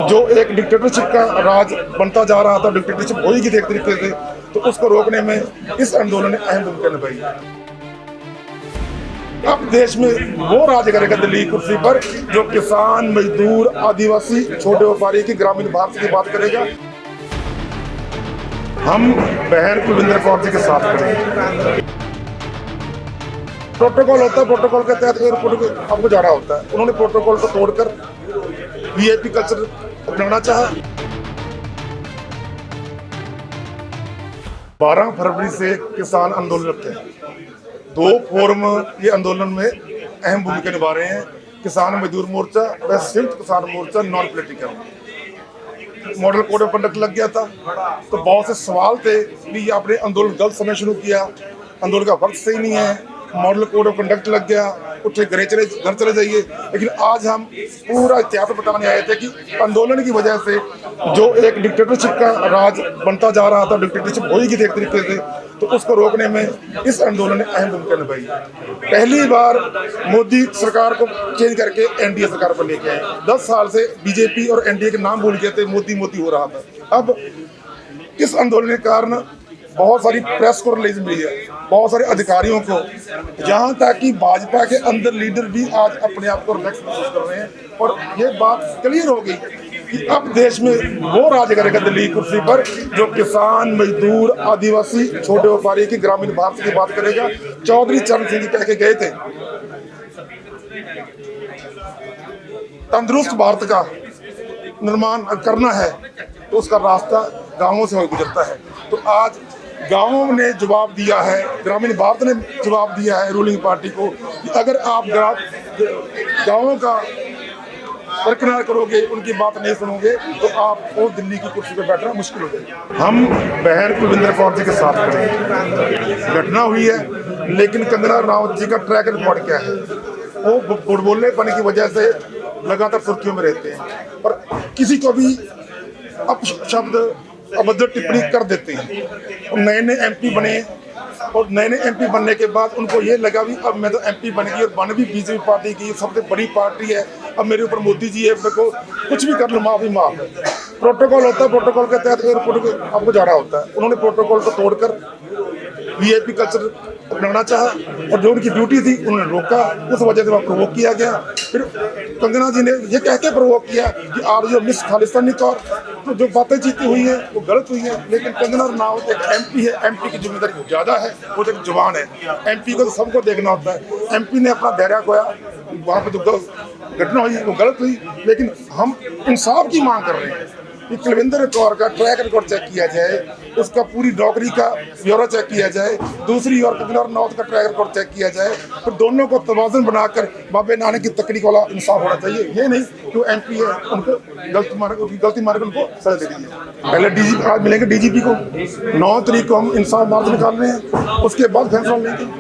जो एक डिक्टेटरशिप का राज बनता जा रहा था, डिक्टेटरशिप होगी एक तरीके से, तो उसको रोकने में इस आंदोलन ने अहम भूमिका निभाई। अब देश में वो राज करेगा दिल्ली की कुर्सी पर जो किसान, मजदूर, आदिवासी, छोटे व्यापारी की, ग्रामीण भारत की बात करेगा। हम बहन कुलविंदर कौर जी के साथ खड़े। प्रोटोकॉल होता है, प्रोटोकॉल के तहत एयरपोर्ट आपको जाना होता है। उन्होंने प्रोटोकॉल को तोड़कर वीआईपी कल्चर अपनाना चाहा। 12 फरवरी से किसान आंदोलन रखते हैं। 2 फोरम ये आंदोलन में अहम भूमिका निभा रहे हैं। किसान मजदूर मोर्चा व Sanyukt Kisan Morcha non political. Model code of conduct लग गया था, तो बहुत से सवाल थे कि आपने आंदोलन गलत समय शुरू किया, आंदोलन का वक्त सही नहीं है, मॉडल कोड ऑफ कंडक्ट लग गया, उठे घर चले जाइए। लेकिन आज हम पूरा इतिहास बताने आए थे कि आंदोलन की वजह से जो एक डिक्टेटरशिप का राज बनता जा रहा था, डिक्टेटरशिप होगी एक तरीके से, तो उसको रोकने में इस आंदोलन ने अहम भूमिका निभाई। पहली बार मोदी सरकार को चेंज करके एनडीए सरकार पर लेके आए। 10 साल से बीजेपी और एनडीए के नाम भूल गए थे, मोदी मोदी हो रहा था। अब इस आंदोलन के कारण बहुत सारी प्रेस को रिलीज मिली है, बहुत सारे अधिकारियों को, यहाँ तक कि भाजपा के अंदर लीडर भी आज अपने आप को रिलैक्स महसूस कर रहे हैं। और ये बात क्लियर हो गई कि अब देश में वो राज करेगा दिल्ली की कुर्सी पर जो किसान, मजदूर, आदिवासी, छोटे व्यापारी की, ग्रामीण भारत की बात करेगा। चौधरी चरण सिंह जी कह के गए थे, तंदुरुस्त भारत का निर्माण करना है तो उसका रास्ता गांवों से गुजरता है। तो आज गांवों ने जवाब दिया है, ग्रामीण भारत ने जवाब दिया है रूलिंग पार्टी को कि अगर आप गांवों का बरकरार करोगे, उनकी बात नहीं सुनोगे, तो आपको दिल्ली की कुर्सी पर बैठना मुश्किल हो जाएगा। हम बहन कुलविंदर कौर जी के साथ खड़े। घटना हुई है, लेकिन कंगना राउत जी का ट्रैक रिकॉर्ड क्या है? वो बुड़बोलेपन की वजह से लगातार सुर्खियों में रहते हैं और किसी को भी अपशब्द, अभद्र टिप्पणी कर देते हैं। नए एमपी बने और नए एमपी बनने के बाद उनको ये लगा भी अब मैं तो एमपी बन गई और बन भी बीजेपी पार्टी की सबसे बड़ी पार्टी है, अब मेरे ऊपर मोदी जी है, मेरे को कुछ भी कर लो माफ ही माफ है। प्रोटोकॉल होता है, प्रोटोकॉल के तहत एयरपोर्ट आपको जाना होता है। उन्होंने प्रोटोकॉल को तोड़कर वीआईपी कल्चर अपनाना चाहा और जो उनकी ड्यूटी थी उन्होंने रोका, उस वजह से वह प्रोवोक किया गया। फिर कंगना जी ने ये कह के प्रोवोक किया कि आप जो मिस खालिस्तानी कौर, तो जो बातें जीती हुई हैं वो गलत हुई हैं। लेकिन कंगना रनावत एक एमपी है, एमपी की जिम्मेदारी ज़्यादा है, वो एक जवान है। एमपी को तो सबको देखना होता है। एमपी ने अपना धैर्य खोया, वहाँ पर जो घटना हुई वो गलत हुई, लेकिन हम इंसाफ की मांग कर रहे हैं कि कुलविंदर कौर का ट्रैक रिकॉर्ड चेक किया जाए, उसका पूरी नौकरी का ब्यौरा चेक किया जाए, दूसरी ओर कंगना रनावत का ट्रैक रिकॉर्ड चेक किया जाए, फिर दोनों को तवाज़ुन बनाकर बाबे नानक की तकनीक वाला इंसाफ होना चाहिए। ये नहीं कि एमपी है उनको गलती मार के उनको सजा दे दी है। पहले डीजीपी आज मिलेंगे, डीजीपी को 9 तारीख को हम इंसाफ मार्च निकाल रहे हैं, उसके बाद फैसला लेंगे।